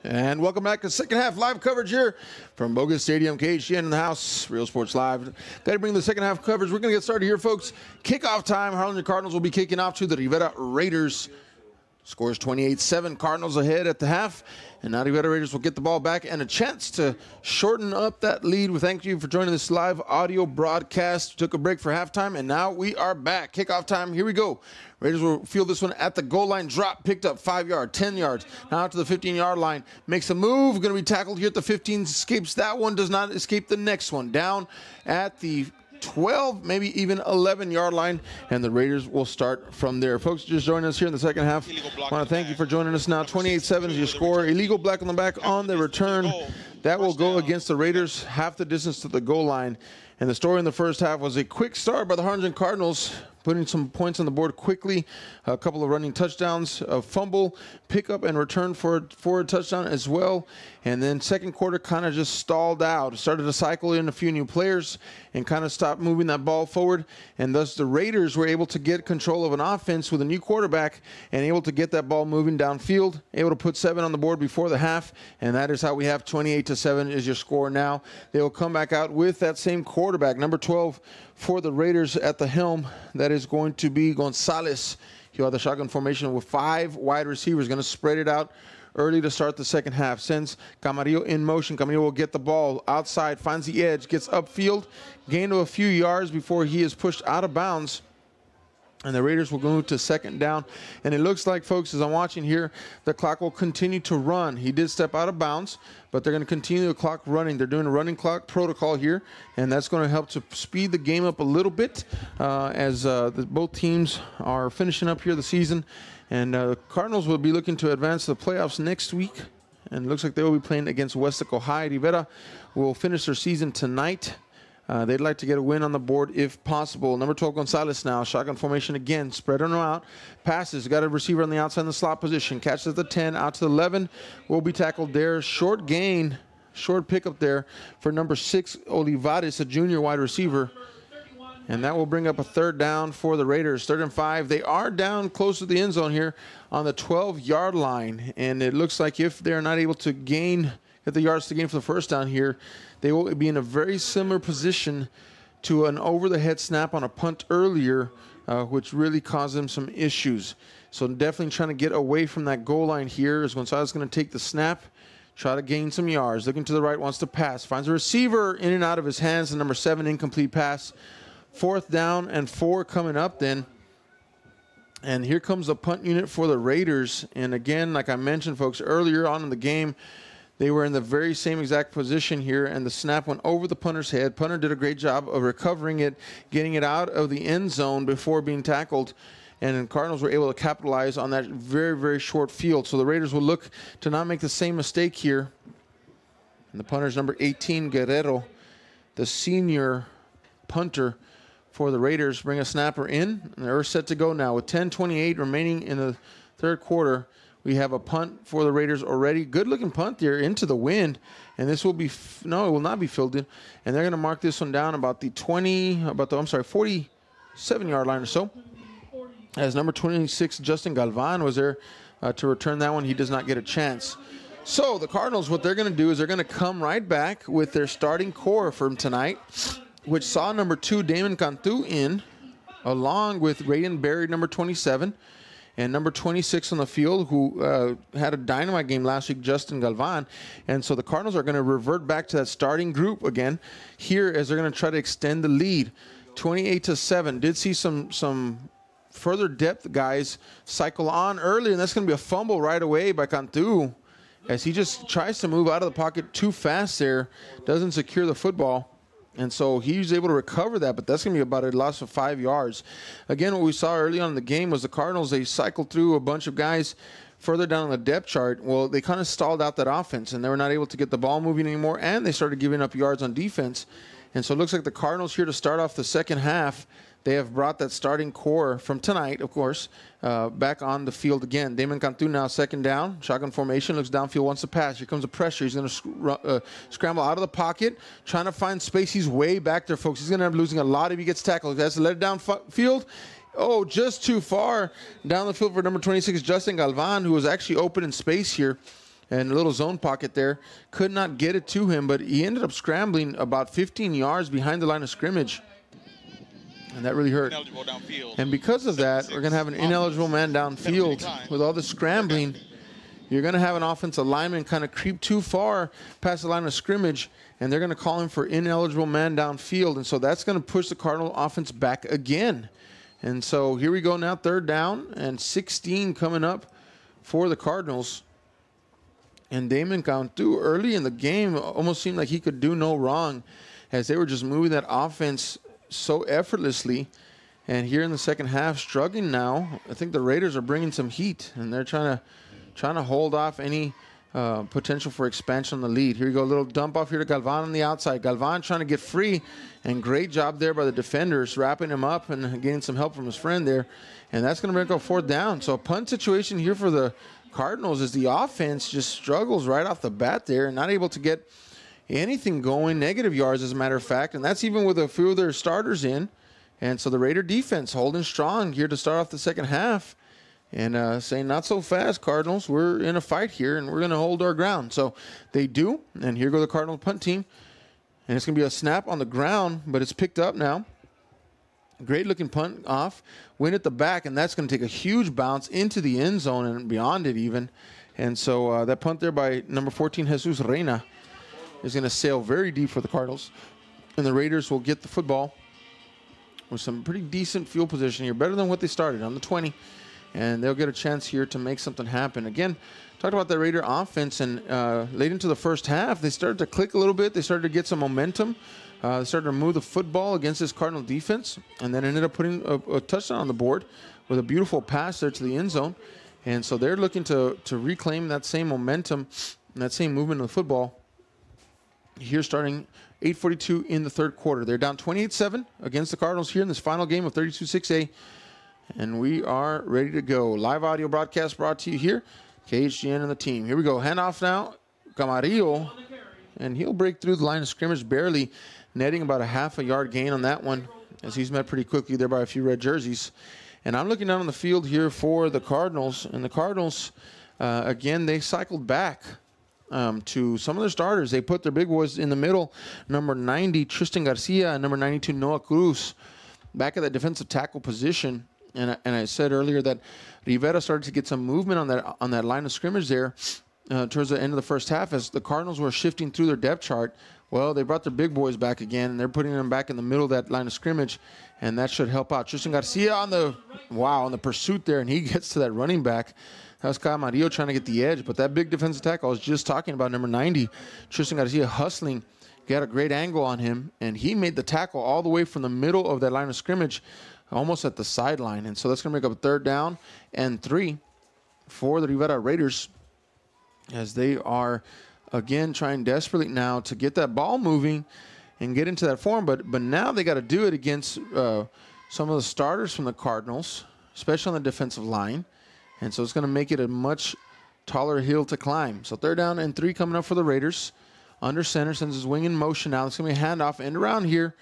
And welcome back to second half live coverage here from Bogus Stadium. KHGN in the house, Real Sports Live. Got to bring the second half coverage. We're going to get started here, folks. Kickoff time. Harlingen Cardinals will be kicking off to the Rivera Raiders. Scores 28-7. Cardinals ahead at the half. And now the Rivera Raiders will get the ball back and a chance to shorten up that lead. We thank you for joining this live audio broadcast. Took a break for halftime, and now we are back. Kickoff time. Here we go. Raiders will field this one at the goal line. Drop, picked up 5 yards, 10 yards. Now out to the 15-yard line. Makes a move. Going to be tackled here at the 15. Escapes that one. Does not escape the next one. Down at the 12, maybe even 11-yard line, and the Raiders will start from there. Folks, just joining us here in the second half. I want to thank you for joining us now. 28-7 is your score. Illegal black on the back on the return. That will go against the Raiders, half the distance to the goal line. And the story in the first half was a quick start by the Harlingen Cardinals, putting some points on the board quickly, a couple of running touchdowns, a fumble, pickup, and return for a touchdown as well. And then second quarter kind of just stalled out. Started to cycle in a few new players and kind of stopped moving that ball forward. And thus the Raiders were able to get control of an offense with a new quarterback and able to get that ball moving downfield, able to put 7 on the board before the half. And that is how we have 28-7 is your score now. They will come back out with that same quarterback, number 12 for the Raiders at the helm. That is going to be Gonzalez. He'll have the shotgun formation with 5 wide receivers. Going to spread it out early to start the second half. Sends Camarillo in motion. Camarillo will get the ball outside, finds the edge, gets upfield, gain of a few yards before he is pushed out of bounds. And the Raiders will go to second down. And it looks like, folks, as I'm watching here, the clock will continue to run. He did step out of bounds, but they're going to continue the clock running. They're doing a running clock protocol here, and that's going to help to speed the game up a little bit as both teams are finishing up here the season. And the Cardinals will be looking to advance to the playoffs next week. And it looks like they will be playing against Westaco High. Rivera will finish their season tonight. They'd like to get a win on the board if possible. Number 12, Gonzalez now. Shotgun formation again. Spread them out. Passes. Got a receiver on the outside in the slot position. Catches at the 10. Out to the 11. Will be tackled there. Short gain. Short pickup there for number 6, Olivares, a junior wide receiver. And that will bring up a third down for the Raiders. 3rd and 5. They are down close to the end zone here on the 12-yard line. And it looks like if they're not able to get the yards to gain for the first down here, they will be in a very similar position to an over-the-head snap on a punt earlier, which really caused them some issues. So definitely trying to get away from that goal line here as Gonzalez going to take the snap, try to gain some yards. Looking to the right, wants to pass. Finds a receiver in and out of his hands. The number 7 incomplete pass. 4th down and 4 coming up then. And here comes the punt unit for the Raiders. And again, like I mentioned, folks, earlier on in the game, they were in the very same exact position here, and the snap went over the punter's head. Punter did a great job of recovering it, getting it out of the end zone before being tackled, and the Cardinals were able to capitalize on that very, very short field. So the Raiders will look to not make the same mistake here. And the punter's number 18, Guerrero, the senior punter for the Raiders. Bring a snapper in, and they're set to go now with 10:28 remaining in the third quarter. We have a punt for the Raiders already. Good-looking punt there into the wind. And this will be, no, it will not be fielded. And they're going to mark this one down about the 47-yard line or so. As number 26, Justin Galvan, was there to return that one. He does not get a chance. So the Cardinals, what they're going to do is they're going to come right back with their starting core from tonight, which saw number 2, Damon Cantu in, along with Raiden Berry, number 27. And number 26 on the field, who had a dynamite game last week, Justin Galvan. And so the Cardinals are going to revert back to that starting group again here as they're going to try to extend the lead. 28-7. Did see some further depth guys cycle on early, and that's going to be a fumble right away by Cantu as he just tries to move out of the pocket too fast there, doesn't secure the football. And so he was able to recover that, but that's going to be about a loss of 5 yards. Again, what we saw early on in the game was the Cardinals, they cycled through a bunch of guys further down on the depth chart. Well, they kind of stalled out that offense, and they were not able to get the ball moving anymore, and they started giving up yards on defense. And so it looks like the Cardinals here to start off the second half, they have brought that starting core from tonight, of course, back on the field again. Damon Cantu now second down. Shotgun formation, looks downfield, wants to pass. Here comes the pressure. He's going to scramble out of the pocket, trying to find space. He's way back there, folks. He's going to end up losing a lot if he gets tackled. He has to let it downfield. Oh, just too far down the field for number 26, Justin Galvan, who was actually open in space here. and a little zone pocket there. Could not get it to him, but he ended up scrambling about 15 yards behind the line of scrimmage. And that really hurt. And because of that, we're going to have an ineligible man downfield. With all the scrambling, you're going to have an offensive lineman kind of creep too far past the line of scrimmage, and they're going to call him for ineligible man downfield. And so that's going to push the Cardinal offense back again. And so here we go now, 3rd down and 16 coming up for the Cardinals. And Damon Cantu early in the game almost seemed like he could do no wrong as they were just moving that offense so effortlessly. And here in the second half, struggling now. I think the Raiders are bringing some heat, and they're trying to hold off any potential for expansion on the lead. Here you go, a little dump off here to Galvan on the outside. Galvan trying to get free, and great job there by the defenders, wrapping him up and getting some help from his friend there. And that's going to bring up 4th down. So a punt situation here for the Cardinals as the offense just struggles right off the bat there and not able to get anything going, negative yards as a matter of fact, and that's even with a few of their starters in. And so the Raider defense holding strong here to start off the second half and saying, not so fast, Cardinals. We're in a fight here, and we're going to hold our ground. So they do, and here go the Cardinal punt team. And it's going to be a snap on the ground, but it's picked up now. Great-looking punt off. Win at the back, and that's going to take a huge bounce into the end zone and beyond it even. And so that punt there by number 14, Jesus Reina, is going to sail very deep for the Cardinals. And the Raiders will get the football with some pretty decent field position here, better than what they started on the 20. And they'll get a chance here to make something happen. Again, talked about the Raider offense, and late into the first half, they started to click a little bit. They started to get some momentum. They started to move the football against this Cardinal defense, and then ended up putting a touchdown on the board with a beautiful pass there to the end zone. And so they're looking to reclaim that same momentum and that same movement of the football here starting 8:42 in the 3rd quarter. They're down 28-7 against the Cardinals here in this final game of 32-6A. And we are ready to go. Live audio broadcast brought to you here. KHGN and the team. Here we go. Handoff now. Camarillo. And he'll break through the line of scrimmage barely, netting about a half a yard gain on that one as he's met pretty quickly there by a few red jerseys. And I'm looking down on the field here for the Cardinals. And the Cardinals, again, they cycled back to some of their starters. They put their big boys in the middle. Number 90, Tristan Garcia, and number 92, Noah Cruz, back at that defensive tackle position. And I said earlier that Rivera started to get some movement on that line of scrimmage there towards the end of the first half as the Cardinals were shifting through their depth chart. Well, they brought their big boys back again, and they're putting them back in the middle of that line of scrimmage, and that should help out. Tristan Garcia on the pursuit there, and he gets to that running back. That was Camarillo trying to get the edge, but that big defensive tackle I was just talking about, number 90, Tristan Garcia hustling, got a great angle on him, and he made the tackle all the way from the middle of that line of scrimmage, almost at the sideline. And so that's going to make up a 3rd down and 3 for the Rivera Raiders as they are, again, trying desperately now to get that ball moving and get into that form. But now they got to do it against some of the starters from the Cardinals, especially on the defensive line. And so it's going to make it a much taller hill to climb. So 3rd down and 3 coming up for the Raiders. Under center, sends his wing in motion now. It's going to be a handoff, end around here.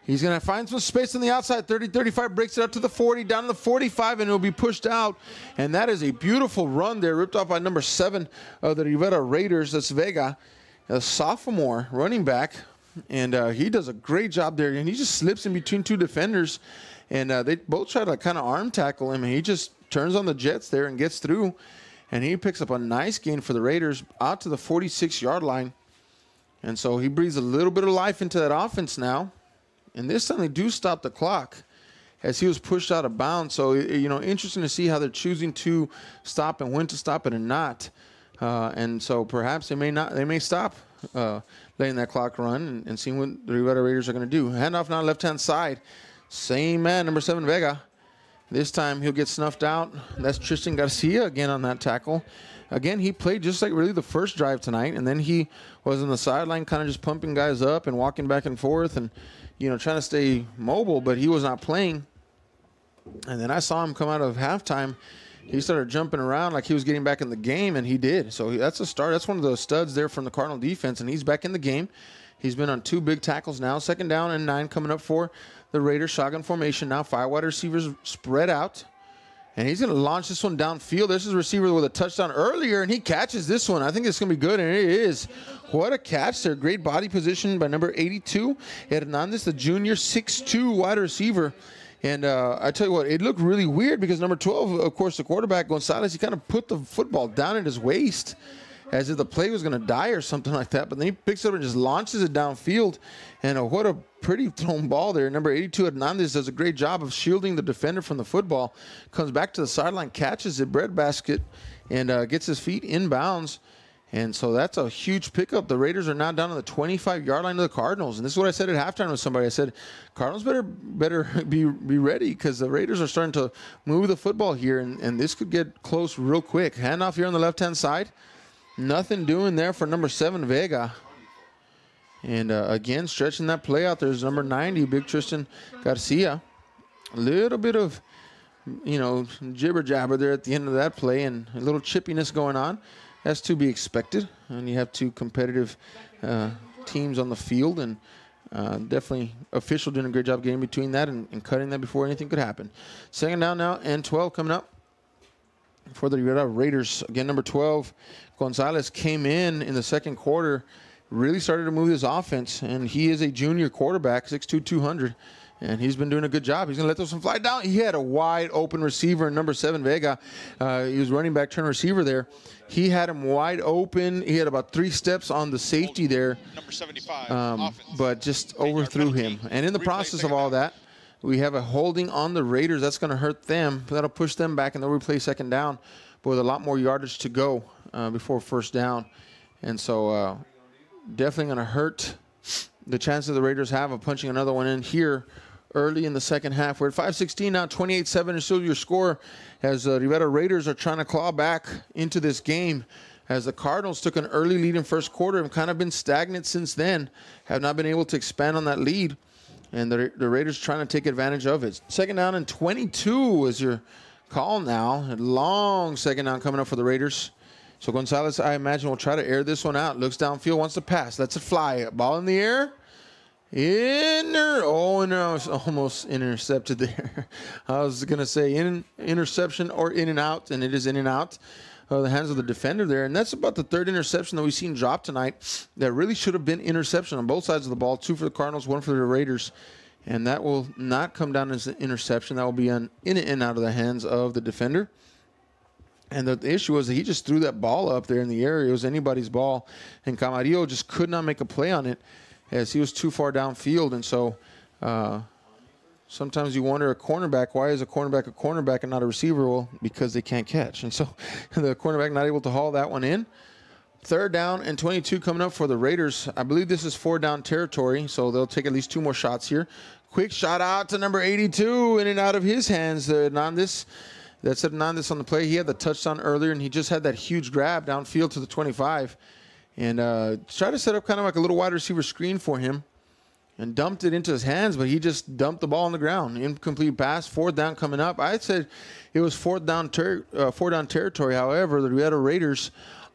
He's going to find some space on the outside. 30-35, breaks it up to the 40, down to the 45, and it'll be pushed out. And that is a beautiful run there, ripped off by number 7 of the Rivera Raiders. That's Vega, a sophomore running back. And he does a great job there. And he just slips in between 2 defenders. And they both try to kind of arm tackle him. And he just turns on the jets there and gets through. And he picks up a nice gain for the Raiders out to the 46-yard line. And so he breathes a little bit of life into that offense now. And this time they do stop the clock as he was pushed out of bounds. So, interesting to see how they're choosing to stop and when to stop it and not. And so perhaps they may stop letting that clock run and seeing what the Rivera Raiders are going to do. Handoff now left-hand side. Same man, number 7, Vega. This time he'll get snuffed out. That's Tristan Garcia again on that tackle. Again, he played just like really the first drive tonight, and then he was on the sideline kind of just pumping guys up and walking back and forth and, trying to stay mobile, but he was not playing. And then I saw him come out of halftime. He started jumping around like he was getting back in the game, and he did. So that's a start. That's one of those studs there from the Cardinal defense, and he's back in the game. He's been on 2 big tackles now. 2nd down and 9 coming up for the Raiders. Shotgun formation now. 5 wide receivers spread out. And he's going to launch this one downfield. This is a receiver with a touchdown earlier, and he catches this one. I think it's going to be good, and it is. What a catch there. Great body position by number 82, Hernandez, the junior, 6'2", wide receiver. And I tell you what, it looked really weird because number 12, of course, the quarterback, Gonzalez, he kind of put the football down at his waist as if the play was going to die or something like that. But then he picks it up and just launches it downfield. And what a pretty thrown ball there. Number 82, Hernandez, does a great job of shielding the defender from the football. Comes back to the sideline, catches the breadbasket, and gets his feet inbounds. And so that's a huge pickup. The Raiders are now down on the 25-yard line of the Cardinals. And this is what I said at halftime with somebody. I said, Cardinals better be ready because the Raiders are starting to move the football here, and this could get close real quick. Handoff here on the left-hand side. Nothing doing there for number 7, Vega. And again, stretching that play out, there's number 90, Big Tristan Garcia. A little bit of, jibber-jabber there at the end of that play and a little chippiness going on. That's to be expected. And you have two competitive teams on the field. And definitely official doing a great job getting between that and cutting that before anything could happen. Second down now and 12 coming up for the Rivera Raiders. Again, number 12, Gonzalez came in the second quarter, really started to move his offense, and he is a junior quarterback, 6'2", 200, and he's been doing a good job. He's going to let those one fly down. He had a wide open receiver, number 7, Vega. He was running back, turn receiver there. He had him wide open. He had about 3 steps on the safety there, number 75, but just overthrew him. And in the process of all that, we have a holding on the Raiders. That's going to hurt them. That'll push them back, and they'll replay second down, but with a lot more yardage to go before first down. And so definitely going to hurt the chances the Raiders have of punching another one in here early in the second half. We're at 5:16 now, 28-7 is still your score as Rivera Raiders are trying to claw back into this game as the Cardinals took an early lead in first quarter and kind of been stagnant since then, have not been able to expand on that lead. And the Raiders trying to take advantage of it. Second down and 22 is your call now. A long second down coming up for the Raiders. So Gonzalez, I imagine, will try to air this one out. Looks downfield, wants to pass. Lets it fly. Ball in the air. And it's almost intercepted there. I was going to say interception or in and out, and it is in and out. The hands of the defender there. And that's about the third interception that we've seen drop tonight. That really should have been interception on both sides of the ball. 2 for the Cardinals, 1 for the Raiders. And that will not come down as an interception. That will be in and out of the hands of the defender. And the issue was that he just threw that ball up there in the air. It was anybody's ball. And Camarillo just could not make a play on it as he was too far downfield. And so sometimes you wonder, a cornerback, why is a cornerback and not a receiver? Well, because they can't catch. And so the cornerback not able to haul that one in. Third down and 22 coming up for the Raiders. I believe this is 4-down territory, so they'll take at least 2 more shots here. Quick shot out to number 82, in and out of his hands. Hernandez. That's Hernandez on the play. He had the touchdown earlier, and he just had that huge grab downfield to the 25. And tried to set up kind of like a little wide receiver screen for him. And dumped it into his hands, but he just dumped the ball on the ground. Incomplete pass, 4th down coming up. I said it was 4-down territory. However, the Rivera Raiders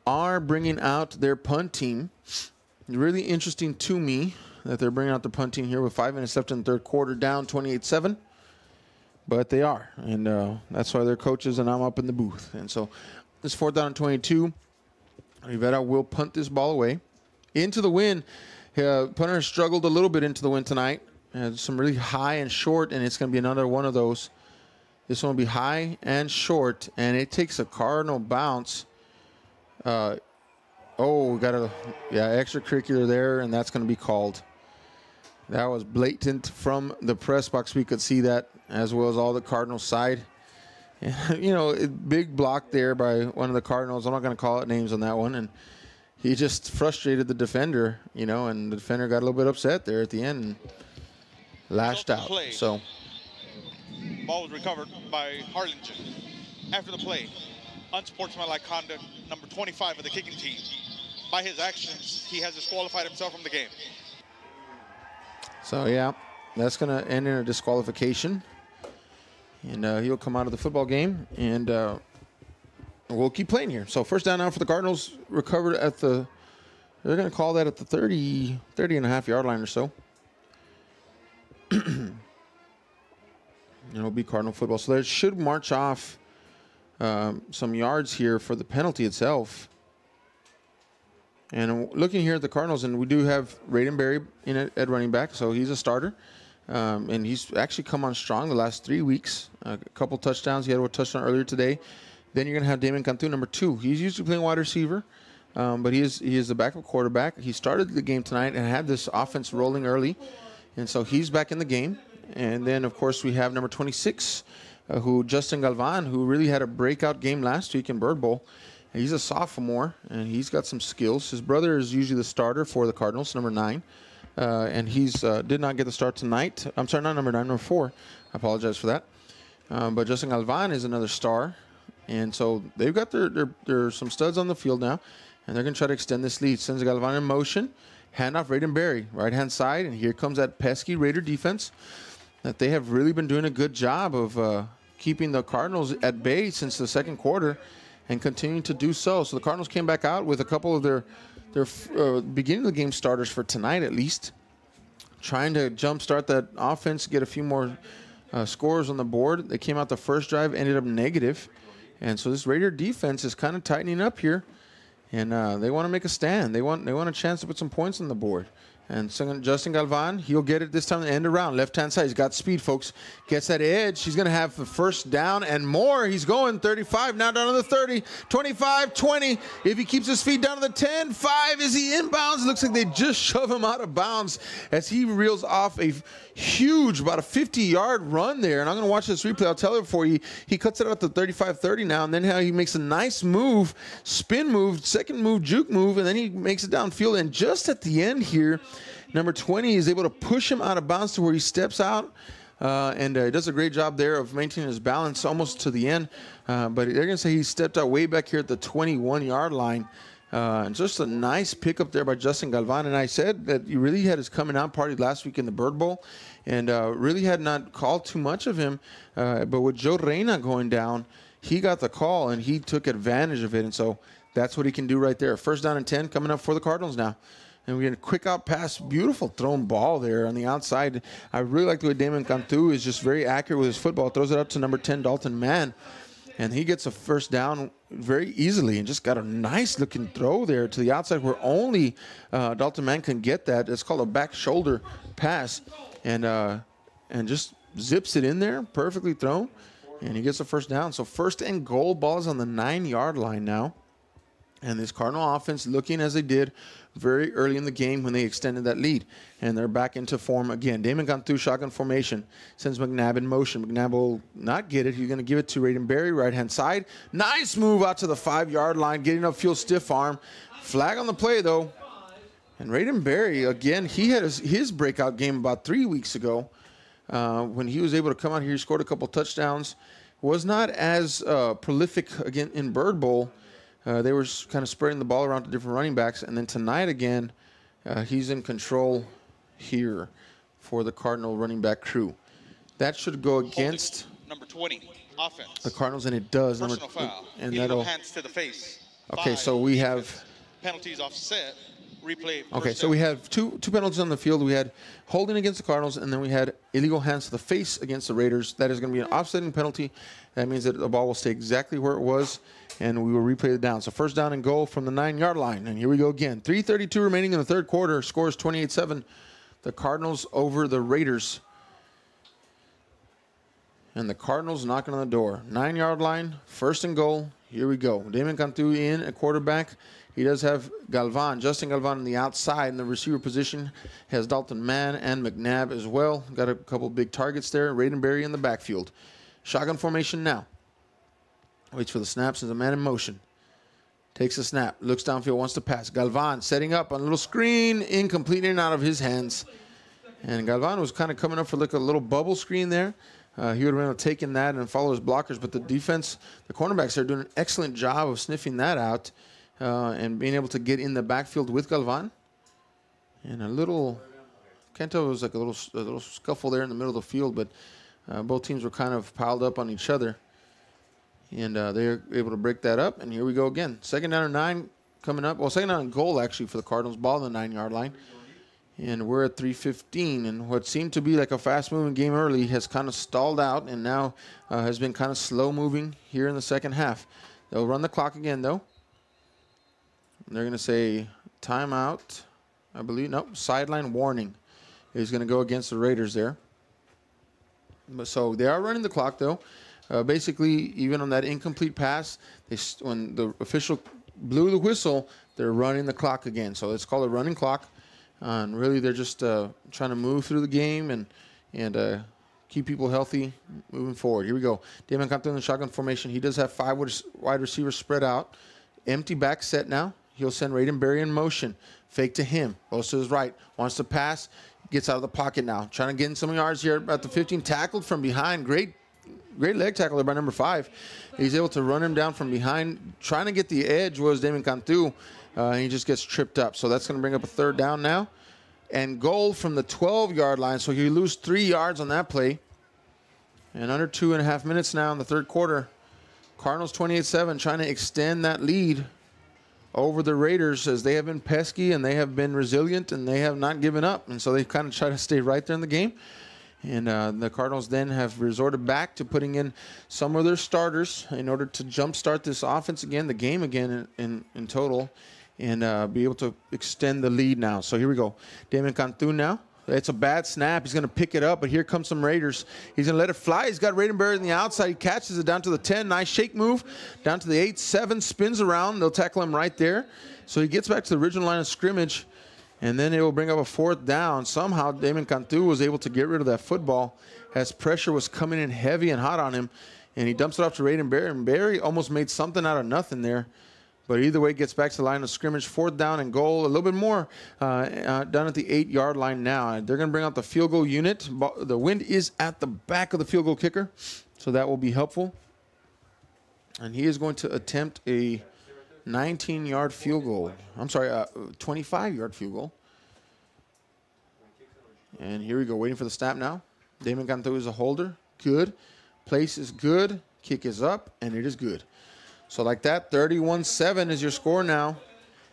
are bringing out their punt team. Really interesting to me that they're bringing out the punt team here with 5 minutes left in the third quarter, down 28-7. But they are, and that's why they're coaches, and I'm up in the booth. And so this 4th down and 22. Rivera will punt this ball away into the wind. Punter struggled a little bit into the wind tonight. Had some really high and short, and it's going to be another one of those. This one will be high and short, and it takes a Cardinal bounce. We got a extracurricular there, and that's going to be called. That was blatant from the press box. We could see that, as well as all the Cardinal side. And, big block there by one of the Cardinals. I'm not going to call it names on that one, and he just frustrated the defender, and the defender got a little bit upset there at the end and lashed out. So, ball was recovered by Harlingen. After the play, unsportsmanlike conduct, number 25 of the kicking team. By his actions, he has disqualified himself from the game. So, yeah, that's going to end in a disqualification. And he'll come out of the football game, and we'll keep playing here. So first down now for the Cardinals, recovered at the, they're going to call that at the 30 and a half yard line or so. And it'll be Cardinal football. So they should march off some yards here for the penalty itself. And looking here at the Cardinals, and we do have Raiden Berry in at running back, so he's a starter. And he's actually come on strong the last 3 weeks. A couple touchdowns. He had a touchdown earlier today. Then you're going to have Damon Cantu, number 2. He's usually playing wide receiver, but he is the backup quarterback. He started the game tonight and had this offense rolling early, and so he's back in the game. And then, of course, we have number 26, Justin Galvan, who really had a breakout game last week in Bird Bowl. He's a sophomore, and he's got some skills. His brother is usually the starter for the Cardinals, number 9. And he's did not get the start tonight. I'm sorry, not number 9, number 4. I apologize for that. But Justin Galvan is another star. And so they've got their some studs on the field now. And they're going to try to extend this lead. Sends Galvan in motion. Handoff, Raiden Berry, right-hand side. And here comes that pesky Raider defense that they have really been doing a good job of keeping the Cardinals at bay since the second quarter and continuing to do so. So the Cardinals came back out with a couple of their beginning of the game starters for tonight at least, trying to jumpstart that offense, get a few more scores on the board. They came out the first drive, ended up negative. And so this Raider defense is kind of tightening up here, and they want to make a stand. They want a chance to put some points on the board. And so Justin Galvan, he'll get it this time to end around. Left-hand side, he's got speed, folks. Gets that edge. He's going to have the first down and more. He's going 35, now down to the 30, 25, 20. If he keeps his feet down to the 10, 5, is he inbounds? Looks like they just shove him out of bounds as he reels off a huge, about a 50-yard run there. And I'm going to watch this replay. I'll tell it for you. He cuts it out to 35-30 now, and then how he makes a nice move, spin move, second move, juke move, and then he makes it downfield. And just at the end here, number 20 is able to push him out of bounds to where he steps out, and he does a great job there of maintaining his balance almost to the end. But they're going to say he stepped out way back here at the 21-yard line. And just a nice pickup there by Justin Galvan. And I said that he really had his coming out party last week in the Bird Bowl and really had not called too much of him. But with Joe Reyna going down, he got the call, and he took advantage of it. And so that's what he can do right there. First down and 10 coming up for the Cardinals now. And we get a quick out pass, beautiful thrown ball there on the outside. I really like the way Damon Cantu is just very accurate with his football. Throws it up to number 10, Dalton Mann. And he gets a first down very easily and just got a nice looking throw there to the outside where only Dalton Mann can get that. It's called a back shoulder pass. And just zips it in there, perfectly thrown. And he gets a first down. So first and goal, ball is on the 9-yard line now. And this Cardinal offense looking as they did very early in the game when they extended that lead. And they're back into form again. Damon Cantu, shotgun formation, sends McNabb in motion. McNabb will not get it. He's going to give it to Raiden Berry, right-hand side. Nice move out to the 5-yard line, getting upfield, stiff arm. Flag on the play, though. And Raiden Berry, again, he had his breakout game about 3 weeks ago when he was able to come out here. He scored a couple touchdowns. Was not as prolific again in Bird Bowl. They were kind of spreading the ball around to different running backs. And then tonight again, he's in control here for the Cardinal running back crew. That should go against number 20 offense. The Cardinals, and it does. Personal foul. And that'll hands to the face. Okay, 5. so we have penalties offset. Replay. Okay, so we have two penalties on the field. We had holding against the Cardinals, and then we had illegal hands to the face against the Raiders. That is going to be an offsetting penalty. That means that the ball will stay exactly where it was, and we will replay it down. So first down and goal from the 9-yard line. And here we go again. 3:32 remaining in the third quarter. Scores 28-7. The Cardinals over the Raiders. And the Cardinals knocking on the door. 9-yard line, first and goal. Here we go. Damon Cantu in at quarterback. He does have Galvan, Justin Galvan on the outside in the receiver position. Has Dalton Mann and McNabb as well. Got a couple big targets there. Raiden Berry in the backfield. Shotgun formation now. Waits for the snap, sends a man in motion. Takes a snap, looks downfield, wants to pass. Galvan setting up on a little screen, incomplete in and out of his hands. And Galvan was kind of coming up for like a little bubble screen there. He would have been able to take in that and follow his blockers, but the defense, the cornerbacks are doing an excellent job of sniffing that out. And being able to get in the backfield with Galvan. And a little, can't tell if it was like a little scuffle there in the middle of the field, but both teams were kind of piled up on each other. And they were able to break that up. And here we go again. Second down and 9 coming up. Well, second down and goal actually for the Cardinals. Ball on the 9-yard line. And we're at 3:15. And what seemed to be like a fast-moving game early has kind of stalled out and now has been kind of slow-moving here in the second half. They'll run the clock again, though. And they're going to say timeout, I believe. Nope, sideline warning is going to go against the Raiders there. But so they are running the clock, though. Basically, even on that incomplete pass, when the official blew the whistle, they're running the clock again. So it's called a running clock. And really, they're just trying to move through the game and keep people healthy moving forward. Here we go. Damon Cantu in the shotgun formation. He does have 5 wide receivers spread out. Empty back set now. He'll send Raiden Berry in motion. Fake to him. Goes to his right. Wants to pass. Gets out of the pocket now. Trying to get in some yards here at the 15. Tackled from behind. Great leg tackle there by number 5. He's able to run him down from behind. Trying to get the edge was Damon Cantu. And he just gets tripped up. So that's going to bring up a 3rd down now. And goal from the 12-yard line. So you lose 3 yards on that play. And under 2.5 minutes now in the 3rd quarter. Cardinals 28-7 trying to extend that lead over the Raiders as they have been pesky and they have been resilient and they have not given up. And so they kind of try to stay right there in the game. And the Cardinals then have resorted back to putting in some of their starters in order to jumpstart this offense again, the game again in total, and be able to extend the lead now. So here we go. Damon Cantu now. It's a bad snap. He's going to pick it up, but here comes some Raiders. He's going to let it fly. He's got Raiden Berry on the outside. He catches it down to the 10. Nice shake move. Down to the 8. 7 spins around. They'll tackle him right there. So he gets back to the original line of scrimmage, and then it will bring up a 4th down. Somehow Damon Cantu was able to get rid of that football as pressure was coming in heavy and hot on him, and he dumps it off to Raiden Berry, and Berry almost made something out of nothing there. But either way, gets back to the line of scrimmage. 4th down and goal. A little bit more down at the 8-yard line now. They're going to bring out the field goal unit. The wind is at the back of the field goal kicker, so that will be helpful. And he is going to attempt a 19-yard field goal. I'm sorry, 25-yard field goal. And here we go, waiting for the snap now. Damon Cantu is a holder. Good. Place is good. Kick is up, and it is good. So like that, 31-7 is your score now.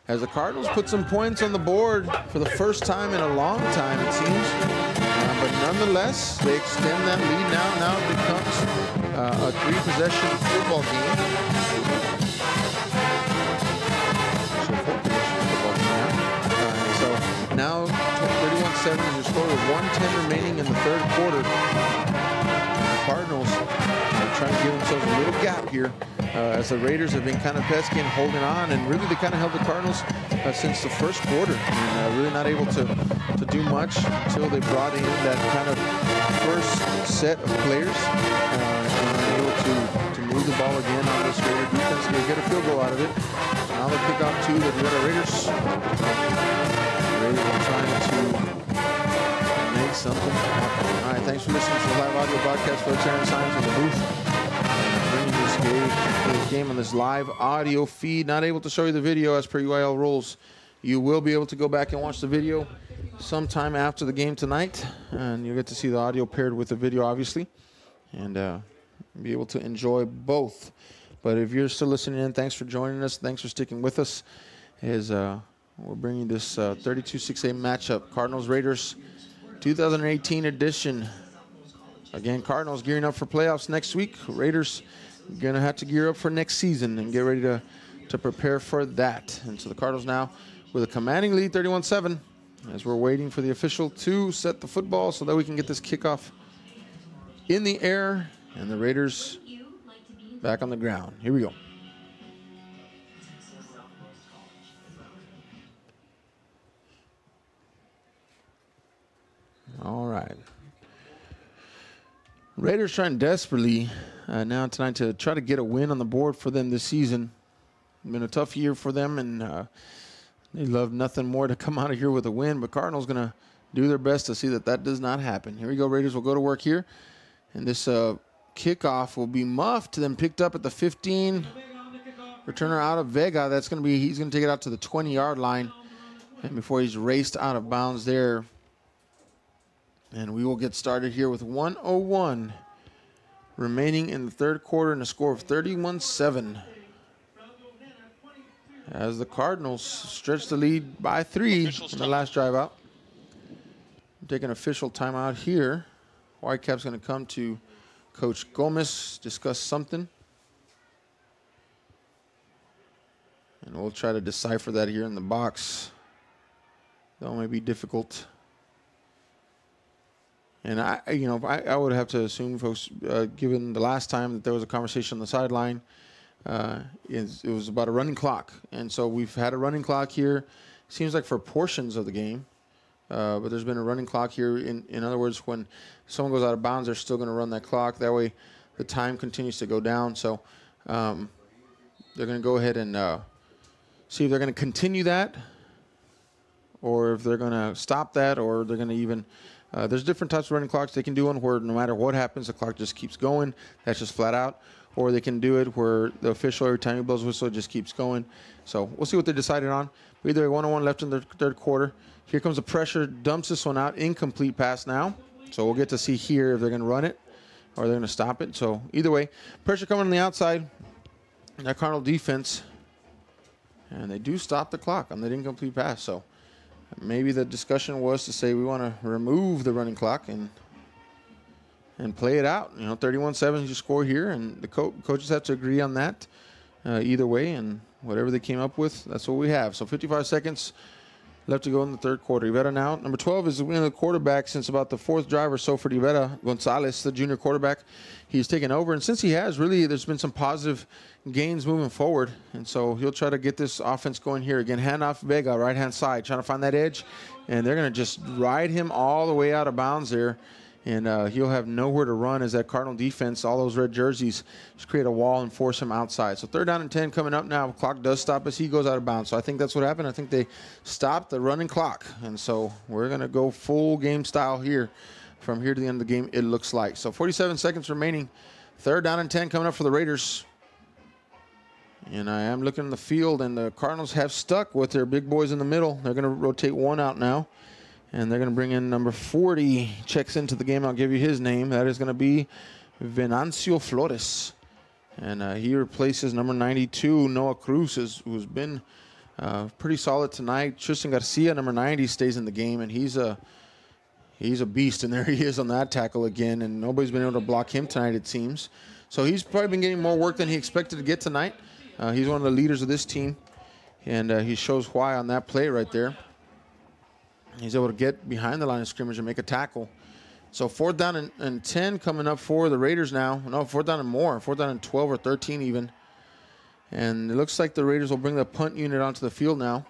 As the Cardinals put some points on the board for the first time in a long time, it seems. But nonetheless, they extend that lead now. Now it becomes a 3-possession football game. So 4-possession football game now. So now 31-7 is your score with 1:10 remaining in the 3rd quarter. The Cardinals are trying to give themselves a little gap here. As the Raiders have been kind of pesky and holding on, and really they kind of held the Cardinals since the 1st quarter, and really not able to do much until they brought in that kind of first set of players, and able to move the ball again on this Raider defense. They get a field goal out of it. Now they pick off 2 the Raiders. The Raiders are trying to make something happen. All right, thanks for listening to the live audio broadcast. Folks, Aaron Simons in the booth. Bringing this game on this live audio feed. Not able to show you the video as per UIL rules. You will be able to go back and watch the video sometime after the game tonight, and you'll get to see the audio paired with the video, obviously, and be able to enjoy both. But if you're still listening in, thanks for joining us. Thanks for sticking with us as we're bringing this 32-6A matchup, Cardinals-Raiders 2018 edition. Again, Cardinals gearing up for playoffs next week. Raiders going to have to gear up for next season and get ready to prepare for that. And so the Cardinals now with a commanding lead, 31-7, as we're waiting for the official to set the football so that we can get this kickoff in the air and the Raiders back on the ground. Here we go. All right. Raiders trying desperately now tonight to try to get a win on the board for them this season. It's been a tough year for them, and they love nothing more to come out of here with a win. But Cardinals going to do their best to see that does not happen. Here we go. Raiders will go to work here. And this kickoff will be muffed, then picked up at the 15. Returner out of Vega. He's going to take it out to the 20-yard line. And before he's raced out of bounds there. And we will get started here with 1:01 remaining in the 3rd quarter and a score of 31-7. As the Cardinals stretch the lead by 3 in the last drive out. take an official timeout here. Whitecap's going to come to Coach Gomez, discuss something. And we'll try to decipher that here in the box. That may be difficult. And I would have to assume, folks, given the last time that there was a conversation on the sideline, it was about a running clock. And so we've had a running clock here. Seems like for portions of the game. But there's been a running clock here. In other words, when someone goes out of bounds, they're still going to run that clock. That way the time continues to go down. So they're going to go ahead and see if they're going to continue that, or if they're going to stop that, or they're going to even there's different types of running clocks. They can do one where no matter what happens, the clock just keeps going. That's just flat out. Or they can do it where the official, every time he blows whistle, it just keeps going. So we'll see what they decided on. But either way, 1-on-1 left in the third quarter. Here comes the pressure, dumps this one out, incomplete pass now. So we'll get to see here if they're going to run it or they're going to stop it. So either way, pressure coming on the outside. That Cardinal defense. And they do stop the clock on that incomplete pass. So maybe the discussion was to say we want to remove the running clock and play it out. 31-7 is your score here, and the coaches have to agree on that either way, and whatever they came up with, that's what we have. So 55 seconds left to go in the third quarter. Rivera now. Number 12 is the quarterback since about the fourth drive or so for Rivera. Gonzalez, the junior quarterback, he's taken over. And since he has, really, there's been some positive gains moving forward. And so he'll try to get this offense going here. Again, handoff Vega, right-hand side, trying to find that edge. And they're going to just ride him all the way out of bounds there. And he'll have nowhere to run as that Cardinal defense, all those red jerseys, just create a wall and force him outside. So 3rd down and 10 coming up now. Clock does stop as he goes out of bounds. So I think that's what happened. I think they stopped the running clock. And so we're going to go full game style here from here to the end of the game, it looks like. So 47 seconds remaining. 3rd down and 10 coming up for the Raiders. And I am looking in the field, and the Cardinals have stuck with their big boys in the middle. They're going to rotate one out now. And they're going to bring in number 40, checks into the game. I'll give you his name. That is going to be Venancio Flores. And he replaces number 92, Noah Cruz, who's been pretty solid tonight. Tristan Garcia, number 90, stays in the game, and he's a beast. And there he is on that tackle again, and nobody's been able to block him tonight, it seems. So he's probably been getting more work than he expected to get tonight. He's one of the leaders of this team, and he shows why on that play right there. He's able to get behind the line of scrimmage and make a tackle. So 4th down and 10 coming up for the Raiders now. No, 4th down and more. 4th down and 12 or 13 even. And it looks like the Raiders will bring the punt unit onto the field now.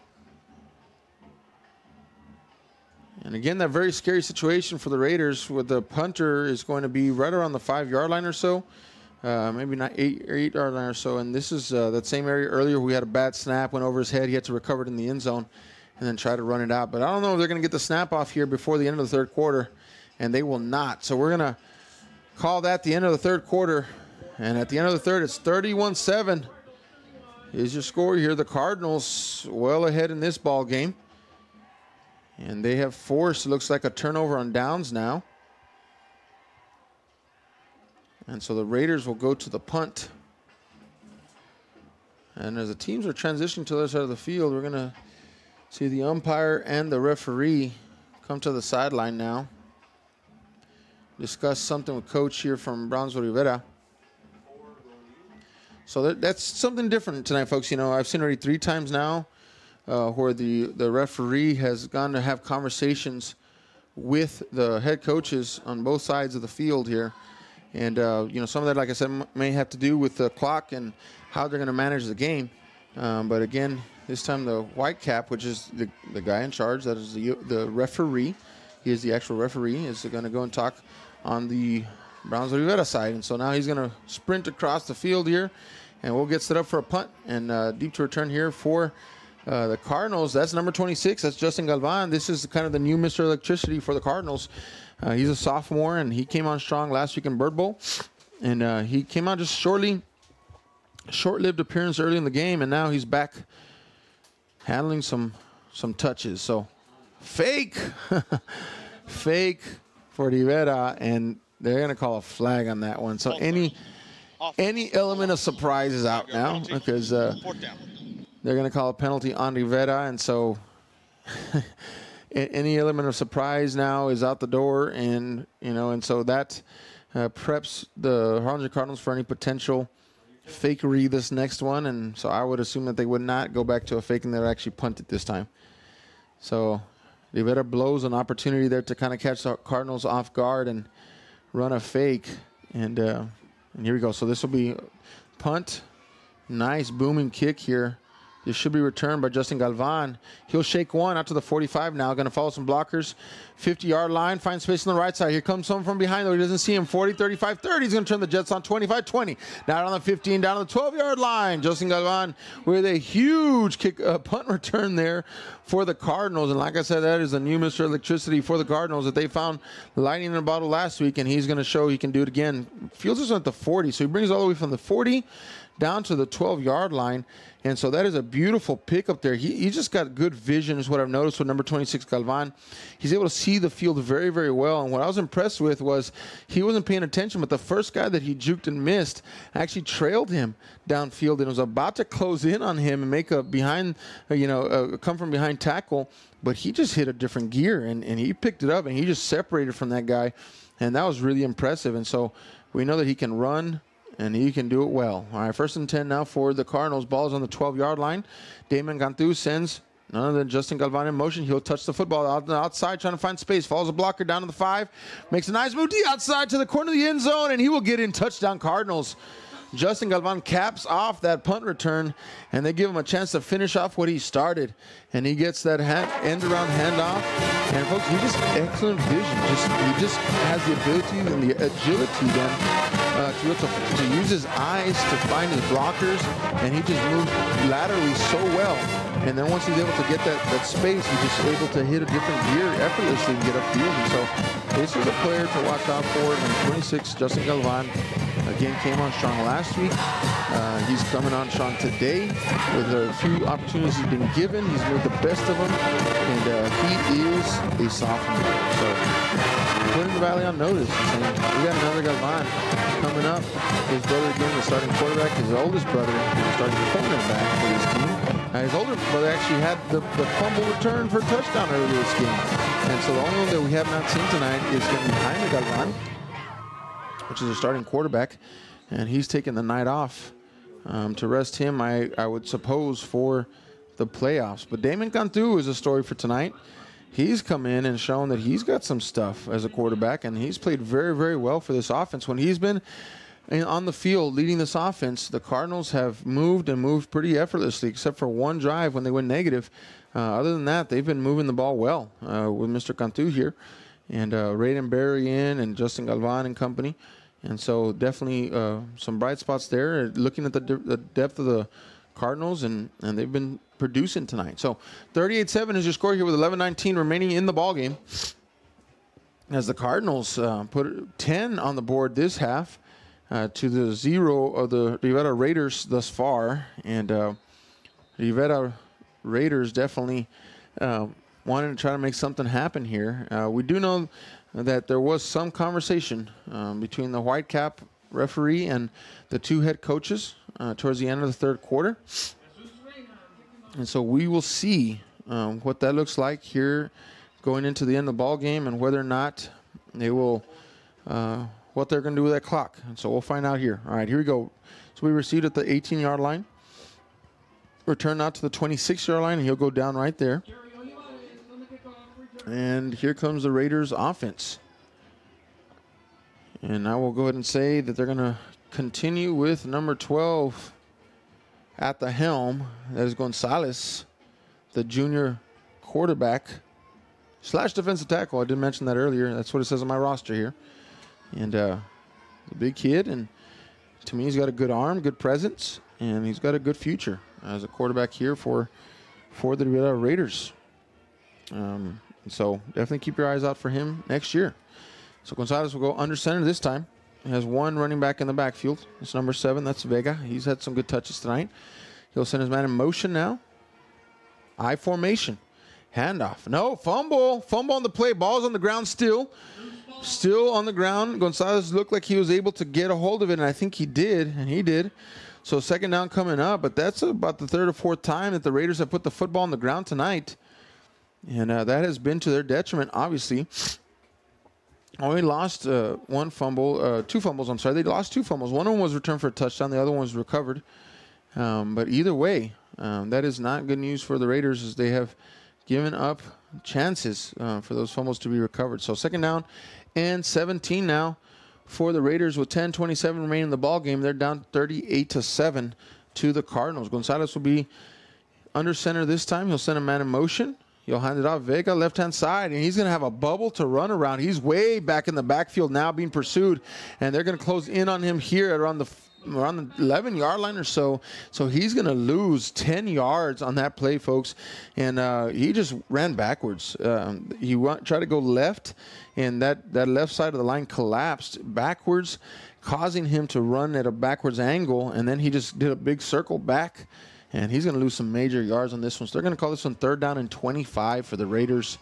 And again, that very scary situation for the Raiders with the punter is going to be right around the 5-yard line or so. Maybe not 8-yard line or so. And this is that same area earlier we had a bad snap, went over his head. He had to recover it in the end zone and then try to run it out. But I don't know if they're going to get the snap off here before the end of the third quarter, and they will not. So we're going to call that the end of the third quarter. And at the end of the third, it's 31-7 is your score here. The Cardinals well ahead in this ball game. And they have forced, it looks like, a turnover on downs now. And so the Raiders will go to the punt. And as the teams are transitioning to the other side of the field, we're going to see the umpire and the referee come to the sideline now. Discuss something with Coach here from Brownsville, Rivera. So that's something different tonight, folks. I've seen already 3 times now where the referee has gone to have conversations with the head coaches on both sides of the field here. And, some of that, like I said, may have to do with the clock and how they're going to manage the game. But again, this time the white cap, which is the guy in charge, that is the referee. He is the actual referee, is going to go and talk on the Brownsville Rivera side. And so now he's going to sprint across the field here, and we'll get set up for a punt and deep to return here for the Cardinals. That's number 26. That's Justin Galvan. This is kind of the new Mr. Electricity for the Cardinals. He's a sophomore, and he came on strong last week in Bird Bowl. And he came out just short-lived appearance early in the game, and now he's back handling some touches. So fake for Rivera, and they're going to call a flag on that one. So any element of surprise is out now because they're going to call a penalty on Rivera, and so any element of surprise now is out the door, and and so that preps the Harlingen Cardinals for any potential fakery this next one. And so I would assume that they would not go back to a fake and they'll actually punt it this time. So Rivera blows an opportunity there to kind of catch the Cardinals off guard and run a fake. And here we go. So this will be punt. Nice booming kick here. This should be returned by Justin Galvan. He'll shake one out to the 45 now. Going to follow some blockers. 50-yard line. Finds space on the right side. Here comes someone from behind, though. He doesn't see him. 40, 35, 30. He's going to turn the Jets on 25, 20. Now on the 15, down to the 12-yard line. Justin Galvan with a huge punt return there for the Cardinals. And like I said, that is a new Mr. Electricity for the Cardinals that they found lightning in a bottle last week, and he's going to show he can do it again. Fields is at the 40, so he brings all the way from the 40 down to the 12-yard line. And so that is a beautiful pick up there. He just got good vision is what I've noticed with number 26, Galvan. He's able to see the field very, very well. And what I was impressed with was he wasn't paying attention, but the first guy that he juked and missed actually trailed him downfield and was about to close in on him and make a behind, come from behind tackle. But he just hit a different gear, and he picked it up, and he just separated from that guy. And that was really impressive. And so we know that he can run, and he can do it well. All right, 1st and 10 now for the Cardinals. Ball is on the 12-yard line. Damon Cantu sends none other than Justin Galvan in motion. He'll touch the football out on the outside, trying to find space. Follows a blocker down to the 5. Makes a nice move to the outside to the corner of the end zone, and he will get in. Touchdown Cardinals. Justin Galvan caps off that punt return, and they give him a chance to finish off what he started. And he gets that end-around handoff. And, folks, he just excellent vision. He just has the ability and the agility then to use his eyes to find his blockers, and he just moves laterally so well. And then once he's able to get that space, he's just able to hit a different gear effortlessly and get upfield. And so this is a player to watch out for. Number 26, Justin Galvan, again, came on strong last week. He's coming on strong today with a few opportunities he's been given. He's made the best of them, and he is a sophomore. So putting the Valley on notice. And we got another Galvan coming up. His brother, again, the starting quarterback. His oldest brother, the starting cornerback for this team. His older brother actually had the fumble return for a touchdown earlier this game. And so the only one that we have not seen tonight is going to be Jaime Galvan, which is a starting quarterback. And he's taking the night off to rest him, I would suppose, for the playoffs. But Damon Cantu is a story for tonight. He's come in and shown that he's got some stuff as a quarterback, and he's played very, very well for this offense. When he's been on the field leading this offense, the Cardinals have moved pretty effortlessly, except for one drive when they went negative. Other than that, they've been moving the ball well with Mr. Cantu here, and Raiden Berry in, and Justin Galvan and company. And so definitely some bright spots there. Looking at the depth of the Cardinals, and they've been producing tonight. So 38-7 is your score here with 11:19 remaining in the ball game. As the Cardinals put 10 on the board this half to the 0 of the Rivera Raiders thus far. And Rivera Raiders definitely wanted to try to make something happen here. We do know that there was some conversation between the white cap referee and the two head coaches towards the end of the third quarter. And so we will see what that looks like here going into the end of the ball game, and whether or not they will, what they're going to do with that clock. And so we'll find out here. All right, here we go. So we received at the 18-yard line. Return out to the 26-yard line, and he'll go down right there. And here comes the Raiders offense. And I will go ahead and say that they're going to continue with number 12 at the helm. That is Gonzalez, the junior quarterback / defensive tackle. I did mention that earlier. That's what it says on my roster here. And a big kid, and to me, he's got a good arm, good presence, and he's got a good future as a quarterback here for the Rivera Raiders. So definitely keep your eyes out for him next year. So Gonzalez will go under center this time. He has one running back in the backfield. It's number 7. That's Vega. He's had some good touches tonight. He'll send his man in motion now. I formation. Handoff. No, fumble. Fumble on the play. Ball's on the ground still. Still on the ground. Gonzalez looked like he was able to get a hold of it, and I think he did, and he did. So second down coming up, but that's about the third or fourth time that the Raiders have put the football on the ground tonight. And that has been to their detriment, obviously. Only lost two fumbles, I'm sorry. They lost 2 fumbles. One of them was returned for a touchdown. The other one was recovered. But either way, that is not good news for the Raiders, as they have given up chances for those fumbles to be recovered. So 2nd down and 17 now for the Raiders with 10:27 remaining in the ball game. They're down 38-7 to the Cardinals. Gonzalez will be under center this time. He'll send a man in motion. He'll hand it off. Vega, left-hand side, and he's going to have a bubble to run around. He's way back in the backfield now being pursued, and they're going to close in on him here at around the 11-yard line or so. So he's going to lose 10 yards on that play, folks. And he just ran backwards. He tried to go left, and that left side of the line collapsed backwards, causing him to run at a backwards angle, and then he just did a big circle back. And he's going to lose some major yards on this one. So they're going to call this one 3rd down and 25 for the Raiders.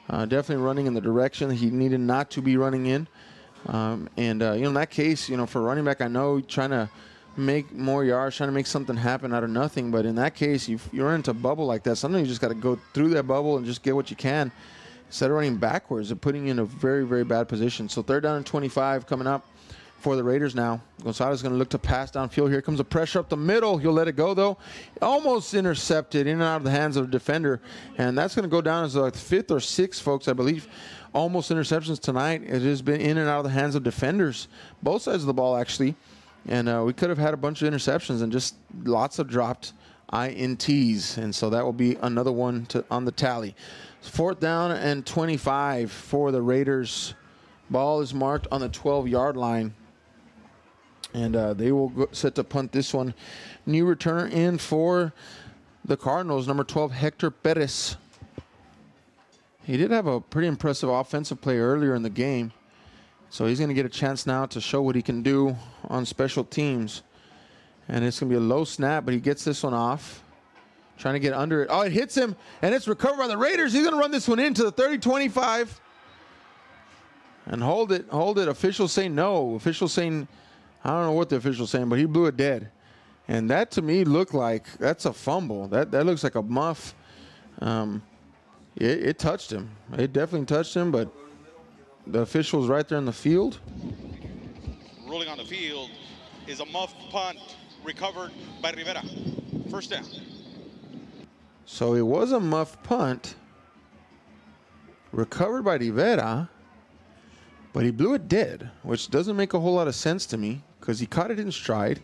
Definitely running in the direction he needed not to be running in. In that case, for running back, I know trying to make more yards, trying to make something happen out of nothing. But in that case, you're into a bubble like that. Sometimes you just got to go through that bubble and just get what you can instead of running backwards and putting you in a very, very bad position. So 3rd down and 25 coming up for the Raiders now. Gonzalez is going to look to pass downfield. Here comes a pressure up the middle. He'll let it go, though. Almost intercepted in and out of the hands of the defender. And that's going to go down as the 5th or 6th, folks, I believe. Almost interceptions tonight. It has been in and out of the hands of defenders. Both sides of the ball, actually. And we could have had a bunch of interceptions and just lots of dropped INTs. And so that will be another one on the tally. 4th down and 25 for the Raiders. Ball is marked on the 12-yard line. And they will set to punt this one. New returner in for the Cardinals, number 12, Hector Perez. He did have a pretty impressive offensive play earlier in the game. So he's going to get a chance now to show what he can do on special teams. And it's going to be a low snap, but he gets this one off. Trying to get under it. Oh, it hits him, and it's recovered by the Raiders. He's going to run this one into the 30-25. And hold it. Officials say no. Officials saying, I don't know what the official's saying, but he blew it dead. And that, to me, looked like that's a fumble. That looks like a muff. It touched him. It definitely touched him, but the official was right there in the field. Ruling on the field is a muff punt recovered by Rivera. 1st down. So it was a muff punt recovered by Rivera, but he blew it dead, which doesn't make a whole lot of sense to me because he caught it in stride.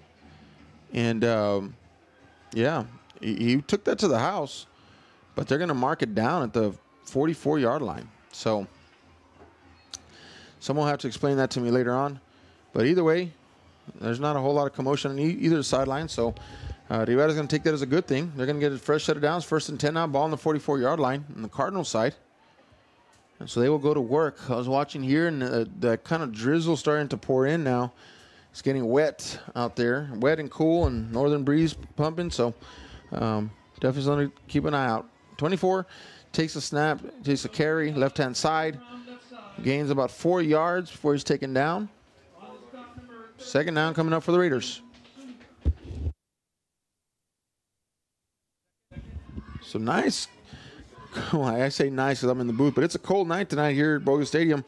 And, he took that to the house, but they're going to mark it down at the 44-yard line. So someone will have to explain that to me later on. But either way, there's not a whole lot of commotion on either sideline. So Rivera's going to take that as a good thing. They're going to get a fresh set of downs. 1st and 10 now, ball on the 44-yard line on the Cardinals side. And so they will go to work. I was watching here, and the kind of drizzle starting to pour in now. It's getting wet out there, wet and cool, and northern breeze pumping. So definitely something to keep an eye out. 24 takes a snap, takes a carry, left-hand side. Gains about 4 yards before he's taken down. 2nd down coming up for the Raiders. So nice. Well, I say nice because I'm in the booth, but it's a cold night tonight here at Bogus Stadium.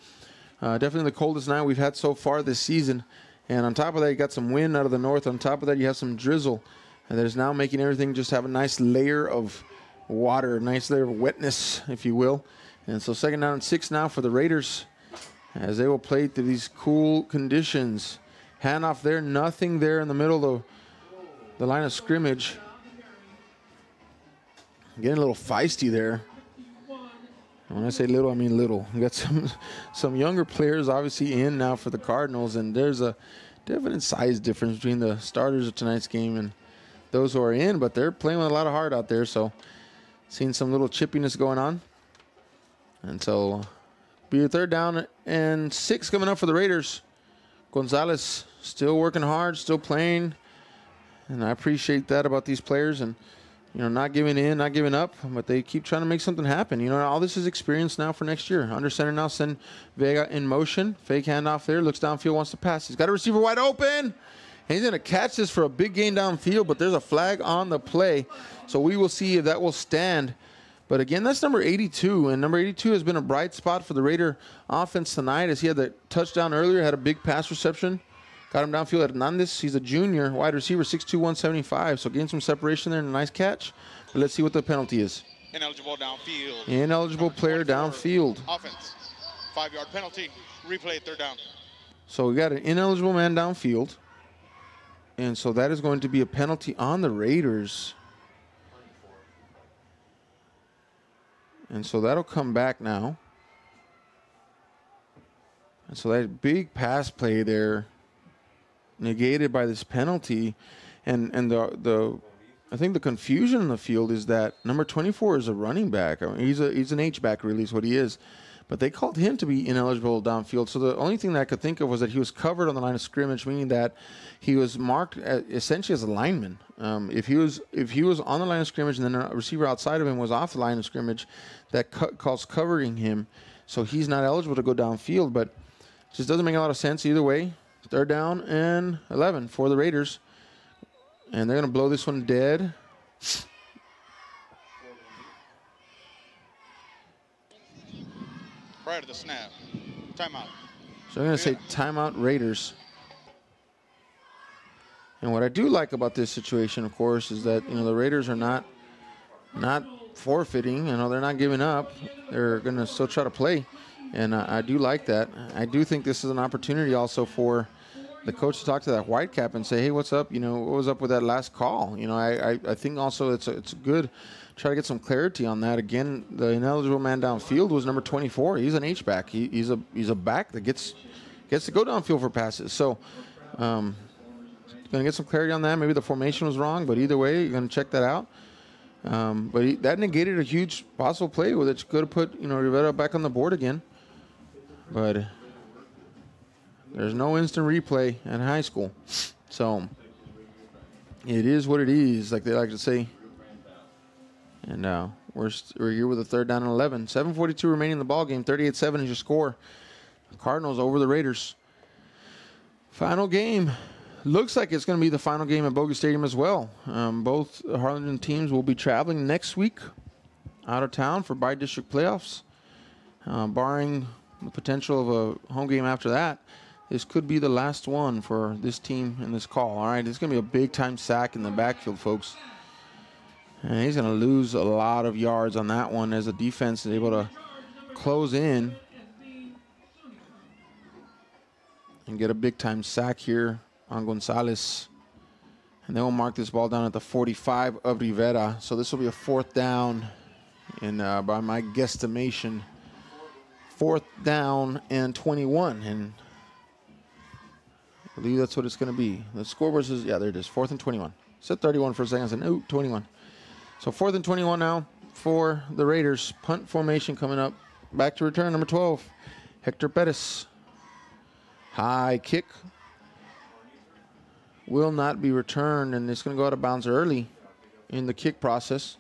Definitely the coldest night we've had so far this season. And on top of that, you got some wind out of the north. On top of that, you have some drizzle. And that is now making everything just have a nice layer of water, a nice layer of wetness, if you will. And so 2nd down and 6 now for the Raiders as they will play through these cool conditions. Handoff there, nothing there in the middle of the line of scrimmage. Getting a little feisty there. And when I say little, I mean little. We got some younger players obviously in now for the Cardinals, and there's a definite size difference between the starters of tonight's game and those who are in, but they're playing with a lot of heart out there, so seeing some little chippiness going on. And so be a 3rd down and 6 coming up for the Raiders. Gonzalez still working hard, still playing, and I appreciate that about these players, and not giving in, not giving up, but they keep trying to make something happen. All this is experience now for next year. Under center now, send Vega in motion. Fake handoff there, looks downfield, wants to pass. He's got a receiver wide open. And he's going to catch this for a big gain downfield, but there's a flag on the play. So we will see if that will stand But again, that's number 82, and number 82 has been a bright spot for the Raider offense tonight as he had the touchdown earlier, had a big pass reception. Got him downfield at Hernandez. He's a junior wide receiver, 6'2", 175. So gained some separation there and a nice catch. But let's see what the penalty is. Ineligible downfield. Ineligible player downfield. Offense. 5-yard penalty. Replay, third down. So we got an ineligible man downfield. And so that is going to be a penalty on the Raiders. And so that'll come back now. And so that big pass play there negated by this penalty. And the I think the confusion in the field is that number 24 is a running back. I mean, he's an H-back really is what he is. But they called him to be ineligible downfield. So the only thing that I could think of was that he was covered on the line of scrimmage, meaning that he was marked essentially as a lineman. If he was on the line of scrimmage and then a receiver outside of him was off the line of scrimmage, that calls covering him. So he's not eligible to go downfield. But it just doesn't make a lot of sense either way. Third down and 11 for the Raiders. And they're going to blow this one dead. Prior to the snap. Timeout. So I'm going to say timeout Raiders. And what I do like about this situation, of course, is that the Raiders are not forfeiting. They're not giving up. They're going to still try to play. And I do like that. I do think this is an opportunity also for the coach to talk to that Whitecap and say, hey, what's up? What was up with that last call? I think also it's good. Try to get some clarity on that. Again, the ineligible man downfield was number 24. He's an H-back. He's a back that gets to go downfield for passes. So going to get some clarity on that. Maybe the formation was wrong, but either way, you're going to check that out. But that negated a huge possible play with it. Could have put Rivera back on the board again. But there's no instant replay at high school. So it is what it is, like they like to say. And we're here with a third down and 11. 7:42 remaining in the ball game. 38-7 is your score. Cardinals over the Raiders. Final game. Looks like it's going to be the final game at Bogus Stadium as well. Both Harlingen teams will be traveling next week out of town for bi-district playoffs. Barring the potential of a home game after that, this could be the last one for this team in this call. All right, it's going to be a big-time sack in the backfield, folks. And he's going to lose a lot of yards on that one as the defense is able to close in and get a big-time sack here on Gonzalez. And they will mark this ball down at the 45 of Rivera. So this will be a fourth down, and by my guesstimation, fourth down and 21. And I believe that's what it's going to be. The scoreboard says, yeah, there it is, 4th and 21. Said 31 for a second. I said, no, 21. So 4th and 21 now for the Raiders. Punt formation coming up. Back to return, number 12, Hector Perez. High kick. Will not be returned, and it's going to go out of bounds early in the kick process.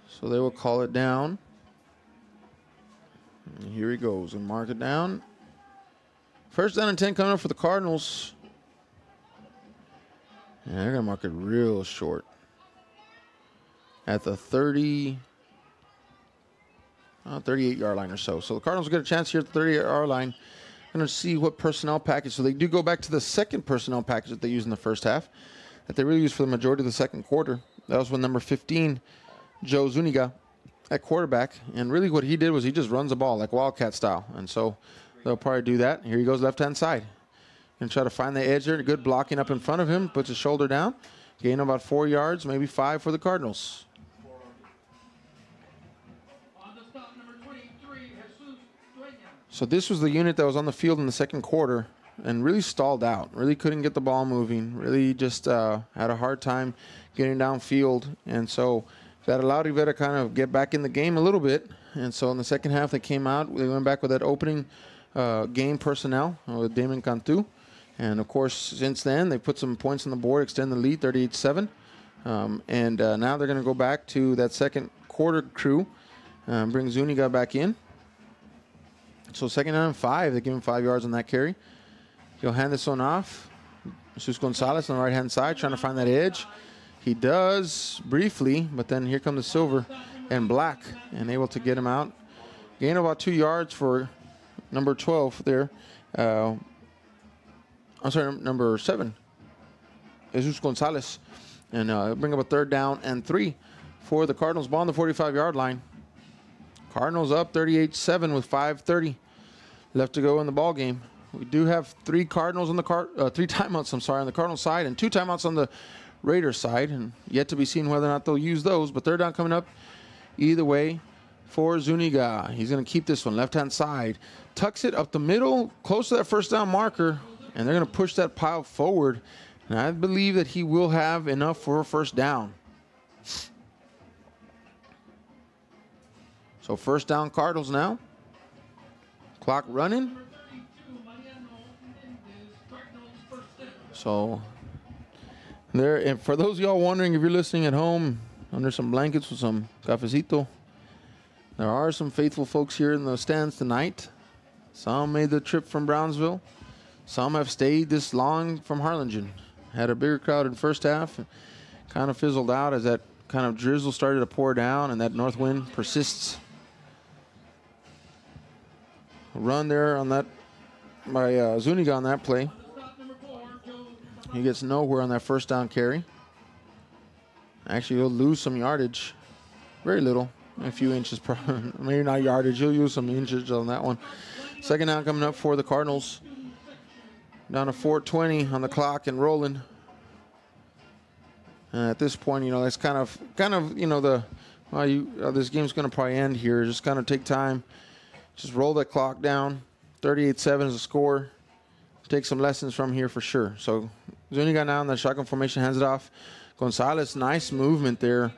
So they will call it down. And here he goes and mark it down. First down and 10 coming up for the Cardinals. And they're going to mark it real short. At the 38-yard line or so. So the Cardinals get a chance here at the 38-yard line. Going to see what personnel package. So they do go back to the second personnel package that they used in the first half, that they really used for the majority of the second quarter. That was when number 15, Joe Zuniga, at quarterback. And really what he did was he just runs the ball like Wildcat style. And so they'll probably do that. Here he goes left-hand side. Going to try to find the edge there. Good blocking up in front of him. Puts his shoulder down. Gain about 4 yards, maybe 5 for the Cardinals. So this was the unit that was on the field in the second quarter and really stalled out. Really couldn't get the ball moving. Really just had a hard time getting downfield. And so that allowed Rivera to kind of get back in the game a little bit. And so in the second half, they came out. They went back with that opening game personnel with Damon Cantu. And, of course, since then, they put some points on the board, extend the lead, 38-7. And now they're going to go back to that second quarter crew, bring Zuniga back in. So second down and 5. They give him 5 yards on that carry. He'll hand this one off. Jesus Gonzalez on the right-hand side trying to find that edge. He does briefly, but then here come the silver and black, and able to get him out. Gain about 2 yards for number 12 there. I'm sorry, number 7, Jesus Gonzalez. And bring up a 3rd down and 3 for the Cardinals. Ball on the 45-yard line. Cardinals up 38-7 with 5:30 left to go in the ball game. We do have 3 Cardinals on the 3 timeouts, I'm sorry, on the Cardinals side, and 2 timeouts on the Raiders side, and yet to be seen whether or not they'll use those. But 3rd down coming up either way for Zuniga. He's going to keep this one left-hand side, tucks it up the middle, close to that 1st down marker, and they're going to push that pile forward. And I believe that he will have enough for a 1st down. So 1st down Cardinals now. Clock running. So there, and for those of y'all wondering, if you're listening at home under some blankets with some cafecito, there are some faithful folks here in the stands tonight. Some made the trip from Brownsville. Some have stayed this long from Harlingen. Had a bigger crowd in first half, and kind of fizzled out as that kind of drizzle started to pour down and that north wind persists. Run there on that by Zuniga on that play. He gets nowhere on that 1st down carry. Actually, he'll lose some yardage. Very little, a few inches, maybe not yardage. He'll use some inches on that one. 2nd down coming up for the Cardinals. Down to 4:20 on the clock and rolling. At this point, that's kind of, this game's going to probably end here. Just kind of take time. Just roll that clock down. 38-7 is the score. Take some lessons from here for sure. So Zuniga now in the shotgun formation, hands it off. Gonzalez, nice movement there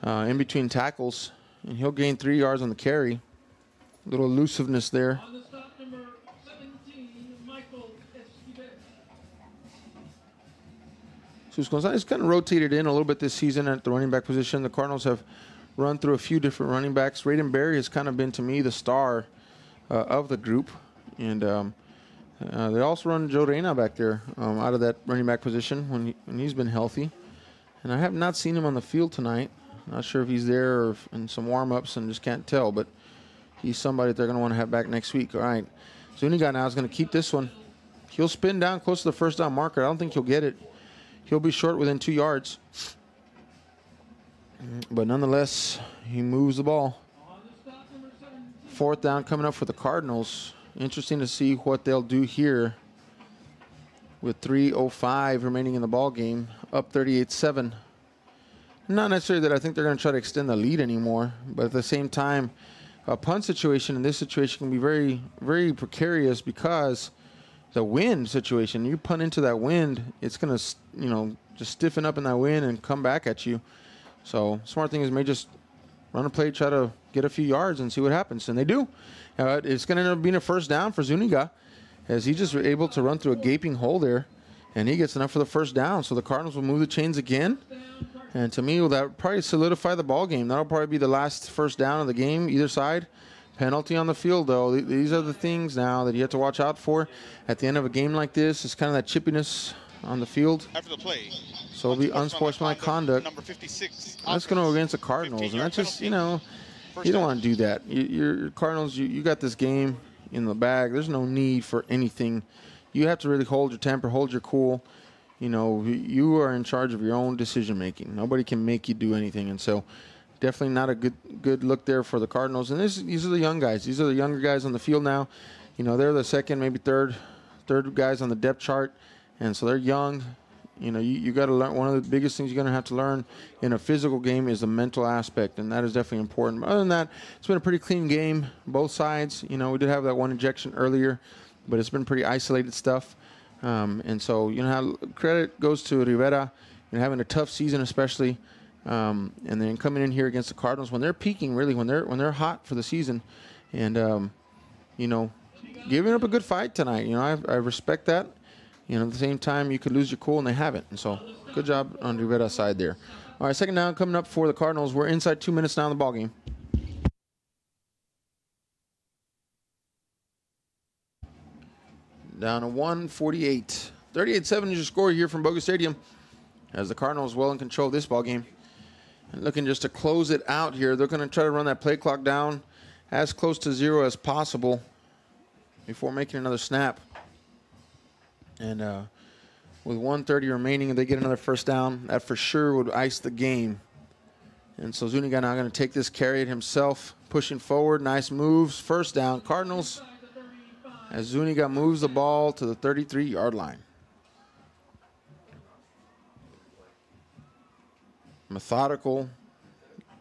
in between tackles. And he'll gain 3 yards on the carry. A little elusiveness there. So Gonzalez kind of rotated in a little bit this season at the running back position. The Cardinals have run through a few different running backs. Raiden Berry has kind of been, to me, the star of the group. And they also run Joe Reyna back there out of that running back position when he's been healthy. And I have not seen him on the field tonight. Not sure if he's there or in some warm-ups and just can't tell. But he's somebody that they're going to want to have back next week. All right. Zuniga now is going to keep this one. He'll spin down close to the 1st down marker. I don't think he'll get it. He'll be short within 2 yards. But nonetheless, he moves the ball. 4th down coming up for the Cardinals. Interesting to see what they'll do here with 3:05 remaining in the ball game. Up 38-7. Not necessarily that I think they're going to try to extend the lead anymore, but at the same time, a punt situation in this situation can be very, very precarious because the wind situation, you punt into that wind, it's going to, just stiffen up in that wind and come back at you. So smart thing is maybe just run a play, try to get a few yards and see what happens. And they do. It's going to end up being a 1st down for Zuniga as he just able to run through a gaping hole there, and he gets enough for the 1st down. So the Cardinals will move the chains again. And to me, that would probably solidify the ball game. That'll probably be the last 1st down of the game, either side. Penalty on the field, though. These are the things now that you have to watch out for at the end of a game like this. It's kind of that chippiness on the field. After the play, so it'll be unsportsmanlike conduct. Number 56. That's going to go against the Cardinals, and that's just, you don't want to do that. Your Cardinals, you got this game in the bag. There's no need for anything. You have to really hold your temper, hold your cool. You are in charge of your own decision making. Nobody can make you do anything, and so definitely not a good look there for the Cardinals. And these are the young guys. These are the younger guys on the field now. They're the 2nd, maybe third guys on the depth chart, and so they're young. You got to learn. One of the biggest things you're going to have to learn in a physical game is the mental aspect, and that is definitely important. But other than that, it's been a pretty clean game, both sides. We did have that one ejection earlier, but it's been pretty isolated stuff. And so, how credit goes to Rivera, having a tough season especially, and then coming in here against the Cardinals when they're peaking, really, when they're hot for the season, and giving up a good fight tonight. I respect that. At the same time, you could lose your cool, and they haven't. And so, good job on Rivera's side there. All right, 2nd down coming up for the Cardinals. We're inside 2 minutes now in the ball game. Down to 1:48. 38-7 is your score here from Bogus Stadium. as the Cardinals well in control of this ball game. And looking just to close it out here. They're going to try to run that play clock down as close to 0 as possible before making another snap. And with 1:30 remaining, if they get another first down, that for sure would ice the game. And so Zuniga now going to take this, carry it himself, pushing forward. Nice moves. First down, Cardinals, as Zuniga moves the ball to the 33-yard line. Methodical,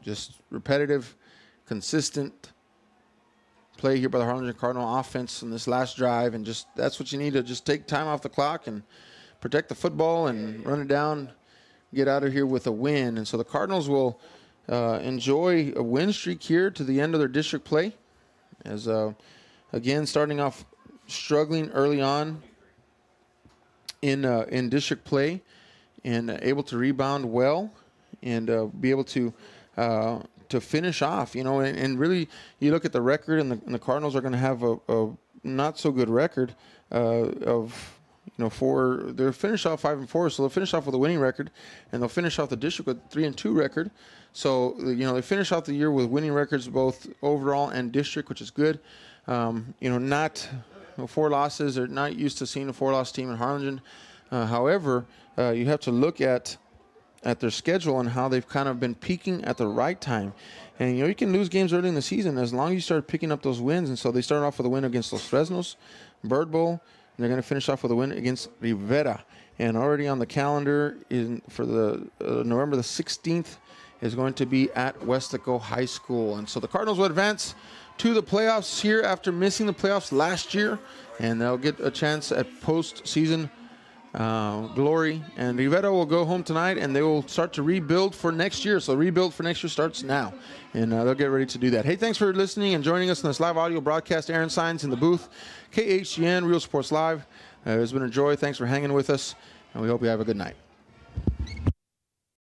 just repetitive, consistent play here by the Harlingen Cardinal offense in this last drive. And just that's what you need to just take time off the clock and protect the football and run it down, get out of here with a win. And so the Cardinals will enjoy a win streak here to the end of their district play, as again starting off struggling early on in district play, and able to rebound well and be able to finish off. And really you look at the record, and the Cardinals are going to have a not so good record they'll finish off 5-4, so they'll finish off with a winning record, and they'll finish off the district with 3-2 record. So they finish off the year with winning records both overall and district, which is good. Not 4 losses. They're not used to seeing a 4-loss team in Harlingen. However, you have to look at their schedule and how they've kind of been peaking at the right time. And you can lose games early in the season as long as you start picking up those wins. And so they started off with a win against Los Fresnos, Bird Bowl. And they're going to finish off with a win against Rivera. And already on the calendar for the November the 16th is going to be at Westaco High School. And so the Cardinals will advance to the playoffs here after missing the playoffs last year. And they'll get a chance at postseason glory. And Rivera will go home tonight, and they will start to rebuild for next year. So rebuild for next year starts now, and they'll get ready to do that. Hey, thanks for listening and joining us in this live audio broadcast. Aaron Signs in the booth, KHGN Real Sports Live. It's been a joy. Thanks for hanging with us, and we hope you have a good night.